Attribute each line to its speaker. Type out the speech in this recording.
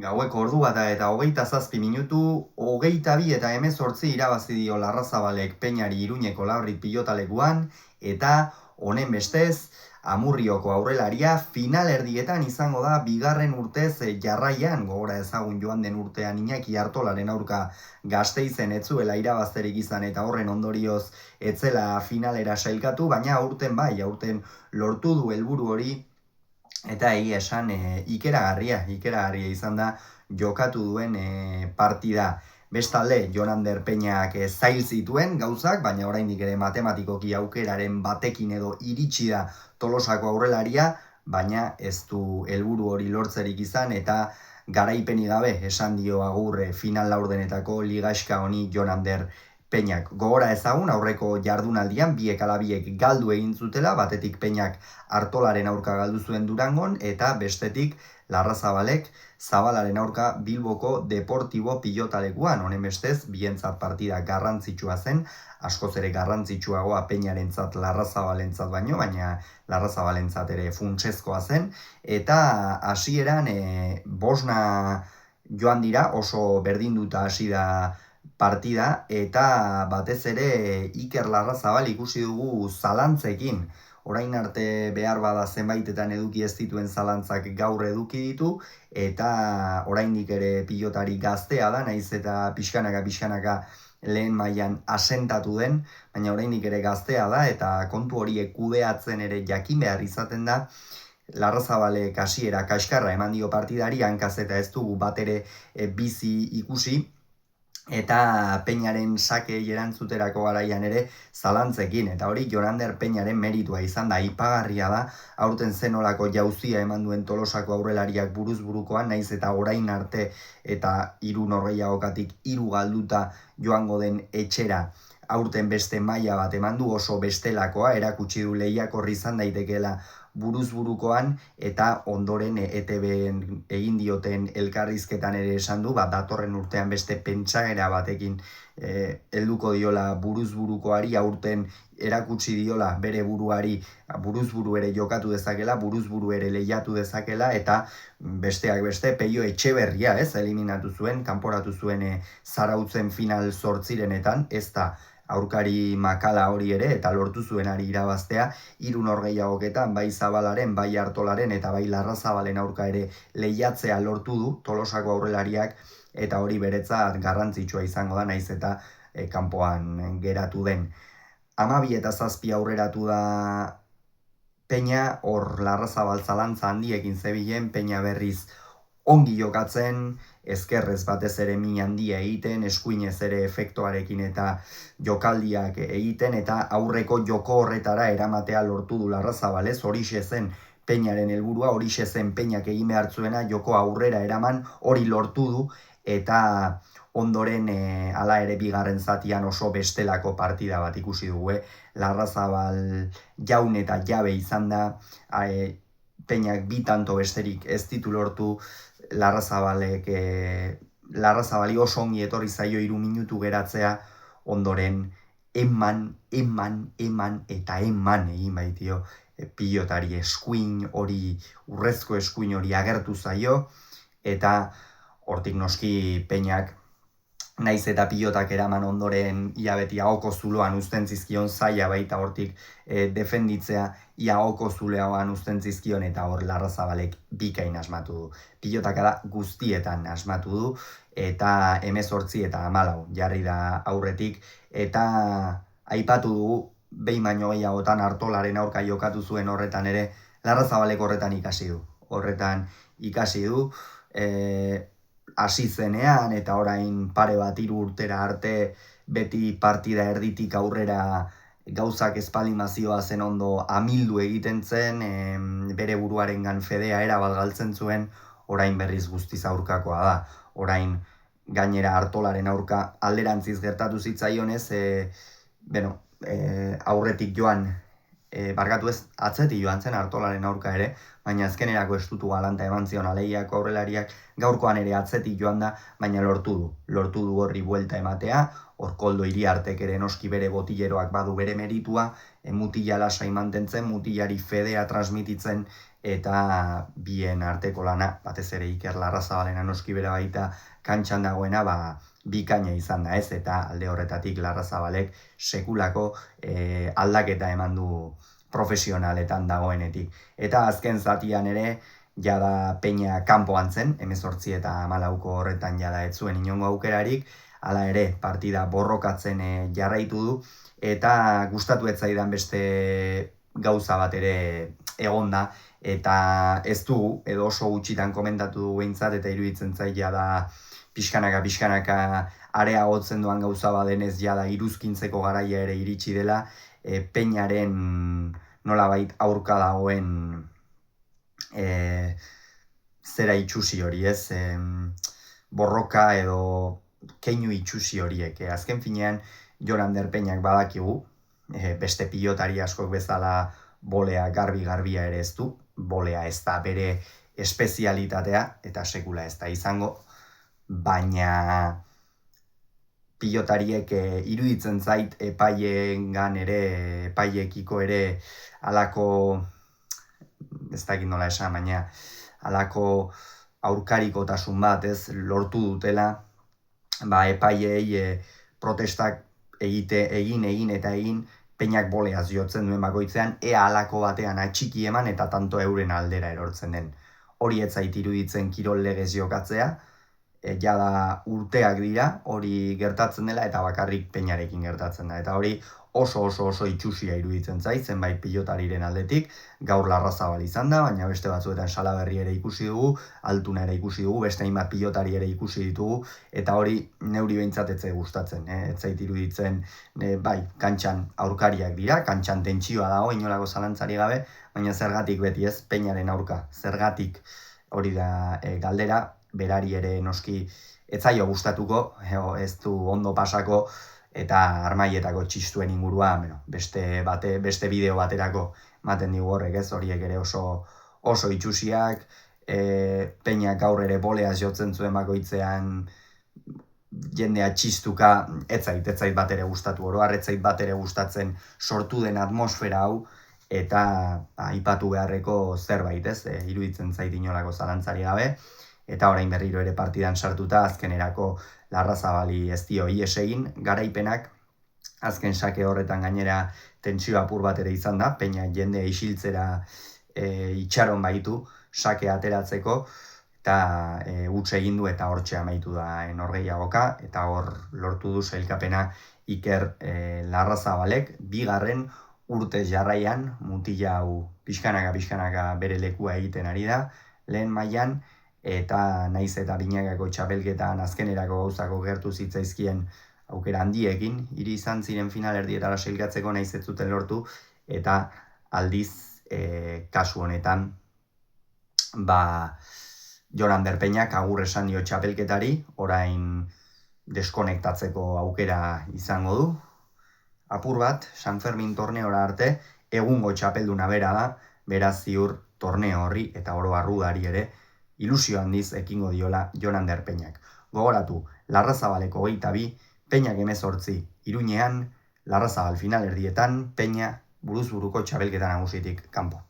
Speaker 1: Gaueko ordu bata eta 27 minutu, 22:18 irabazi dio Larrazabalek Peñari Iruñeko Larrit pilotalekuan, eta honen bestez, Amurrioko aurrelaria finalerdietan izango da bigarren urtez jarraian, gogora ezagun joan den urtean Iñaki Artolaren aurka Gasteizen ez zuela irabazterik izan eta horren ondorioz etzela finalera sailkatu, baina aurten lortu du helburu hori. Eta egia esan ikeragarria izan da jokatu duen partida. Bestalde, Jon Ander Peñak zail zituen gauzak, baina oraindik ere matematikoki aukeraren batekin edo iritsi da Tolosako aurrelaria, baina ez du helburu hori lortzerik izan eta garaipenik gabe esan dio agur final laurdenetako ligaxka honi Jon Ander Peñak. Gogora ezagun aurreko jardunaldian biek ala biek galdu egin zutela, batetik Peñak Artolaren aurka galdu zuen Durangon eta bestetik Larrazabalek Zabalaren aurka Bilboko Deportibo pilotalekuan. Honen bestez, bientzat partida garrantzitsua zen, askoz ere garrantzitsuagoa Peñarentzat Larrazabalentzat baino, baina Larrazabalentzat ere funtsezkoa zen, eta hasieran bosna joan dira, oso berdinduta hasi da partida, eta batez ere Iker Larrazabal ikusi dugu zalantzekin. Orain arte behar bada zenbaitetan eduki ez dituen zalantzak gaur eduki ditu, eta oraindik ere pilotari gaztea da, naiz eta pixkanaka lehen mailan asentatu den, baina oraindik ere gaztea da, eta kontu horiek kudeatzen ere jakin behar izaten da. Larrazabalek hasiera kaskarra eman dio partidari, hankaz eta ez dugu bat ere bizi ikusi, eta Peñaren sakei erantzuterako garaian ere zalantzekin, eta hori Jon Ander Peñaren meritua izan da, aipagarria da, aurten zenolako jauzia eman duen Tolosako aurrelariak buruz burukoan, naiz eta orain arte eta 3 norgehiagokatik 3 galduta joango den etxera aurten beste maila bat eman du, oso bestelakoa, erakutsi du lehiakor izan daitekeela buruz burukoan, eta ondoren ETB-en egin dioten elkarrizketan ere esan du, datorren urtean beste pentsagera batekin helduko diola buruz burukoari, aurten erakutsi diola bere buruari buruz buru ere jokatu dezakela, buruz buru ere lehiatu dezakela, eta besteak beste Peio Etxeberria eliminatu zuen, kanporatu zuen Zarautzen final 8renetan, ez da aurkari makala hori ere, eta lortu zuenari irabaztea, 3 norgehiagoketan, bai Zabalaren, bai Artolaren, eta bai Larrazabalen aurka ere lehiatzea lortu du Tolosako aurrelariak, eta hori beretzat garrantzitsua izango da, naiz eta kanpoan geratu den. 12 eta 7 aurreratu da Peña, hor Larrazabal zalantza handiekin zebilen, Peña berriz ongi jokatzen, ezkerrez batez ere min handia egiten, eskuinez ere efektuarekin eta jokaldiak egiten, eta aurreko joko horretara eramatea lortu du Larrazabal, horixe zen Peñaren helburua, horixe zen Peñak egin behar zuena, joko aurrera eraman, hori lortu du, eta ondoren hala ere bigarren zatian oso bestelako partida bat ikusi dugu, Larrazabal jaun eta jabe izan da, Peñak 2 tanto besterik ez ditu lortu, Larrazabali oso ongi etorri zaio 3 minutu geratzea, ondoren eman eta eman egin baitio pilotari eskuin hori, urrezko eskuin hori agertu zaio, eta hortik noski Peñak naiz eta pilotak eraman ondoren ia beti ahoko zuloan uzten zizkion, zaila baita hortik defenditzea, ia ahoko zuloan uzten zizkion, eta hor Larrazabalek bikain asmatu du. Pilotak da guztietan asmatu du, eta 18 eta 14 jarri da aurretik, eta aipatu dugu behin baino gehiagotan Artolaren aurka jokatu zuen horretan ere, Larrazabalek horretan ikasi du, hasi zenean, eta orain pare bat 3 urtera arte beti partida erditik aurrera gauzak espalmazioa zen ondo amildu egiten zen, bere buruarengan fedea erabat galtzen zuen, orain berriz guztiz aurkakoa da. Orain gainera Artolaren aurka alderantziz gertatu zitzaionez, aurretik joan, barkatu ez, atzetik joan zen Artolaren aurka ere, baina azkenerako estutu galanta eman zion Aleiako aurrelariak, gaurkoan ere atzetik joan da, baina lortu du horri buelta ematea, hor Koldo Iriartek ere noski bere botileroak badu bere meritua, mutila lasai mantentzen, mutilari fedea transmititzen eta bien arteko lana, batez ere Iker Larrazabalena noski bera baita kantxan dagoena, bikaina izan da ez, eta alde horretatik Larrazabalek sekulako aldaketa eman du profesionaletan dagoenetik. Eta azken zatian ere, jada Peña kanpoan zen, 18 eta 14ko horretan jada ez zuen inongo aukerarik, hala ere partida borrokatzen jarraitu du, eta gustatu ez zaidan beste gauza bat ere egonda, eta ez dugu, edo oso gutxitan komentatu dugu behintzat, eta iruditzen zait jada pixkanaka areagotzen doan gauza badenez jada iruzkintzeko garaia ere iritsi dela, Peñaren nolabait aurka dagoen zera itxusi hori, ez? Borroka edo keinu itxusi horiek. Azken finean, Jon Ander Peñak badakigu, beste pilotari askok bezala bolea garbia ere ez du, bolea ez da bere espezialitatea, eta sekula ez da izango, baina pilotariek iruditzen zait epaiengan ere, epaiekiko ere halako, ez dakit nola esan, baina halako aurkarikotasun bat ez lortu dutela, epaiei protestak egin Peñak boleaz jotzen duen bakoitzean, ea halako batean atxiki eman eta tanto euren aldera erortzen den. Hori ez zait iruditzen kirol legez jokatzea, jada urteak dira, hori gertatzen dela eta bakarrik Peñarekin gertatzen da. Eta hori oso itxusia iruditzen zait, zenbait pilotariren aldetik, gaur Larrazabal izan da, baina beste batzuetan Salaberri ere ikusi dugu, Altuna ere ikusi dugu, beste hainbat pilotari ere ikusi ditugu, eta hori neuri behintzat ez zait gustatzen, ez zait iruditzen, bai, kantxan aurkariak dira, kantxan tentsioa dago, inolako zalantzari gabe, baina zergatik beti ez, Peñaren aurka, zergatik hori da galdera, berari ere noski ez zaio gustatuko, ez du ondo pasako, eta armaietako txistuen ingurua, beste bideo baterako ematen digu horrek ez, horiek ere oso itxusiak, Peñak gaur ere boleaz jotzen zuen bakoitzean jendea txistuka, ez zait bat ere gustatu oroar, ez zait bat ere gustatzen sortu den atmosfera hau, eta aipatu beharreko zerbait ez, iruditzen zait inolako zalantzari gabe, eta orain berriro ere partidan sartuta azkenerako Larrazabali ez dio ihes egin, garaipenak, azken sake horretan gainera tentsio apur bat ere izan da, Peña jende isiltzera itxaron baitu, sake ateratzeko, eta huts egin du eta hortxe amaitu da norgehiagoka, eta hor lortu du sailkapena Iker Larrazabalek, bigarren urte jarraian, mutila hau pixkanaka bere lekua egiten ari da, lehen mailan, eta naiz eta binakako txapelketan azkenerako gauzako gertu zitzaizkien aukera handiekin, hiri izan ziren finalerdietara sailkatzeko naiz ez zuten lortu, eta aldiz kasu honetan Jon Ander Peñak agur esan dio txapelketari, orain deskonektatzeko aukera izango du, apur bat, San Fermin torneora arte, egungo txapelduna bera da, beraz ziur torneo horri eta oro arrudari ere, ilusio handiz ekingo diola Jon Ander Peñak. Gogoratu, Larrazabaleko 22, Peñak 18, Iruñean, Larrazabal finalerdietan, Peña buruz buruko txabelketa nagusitik kanpo.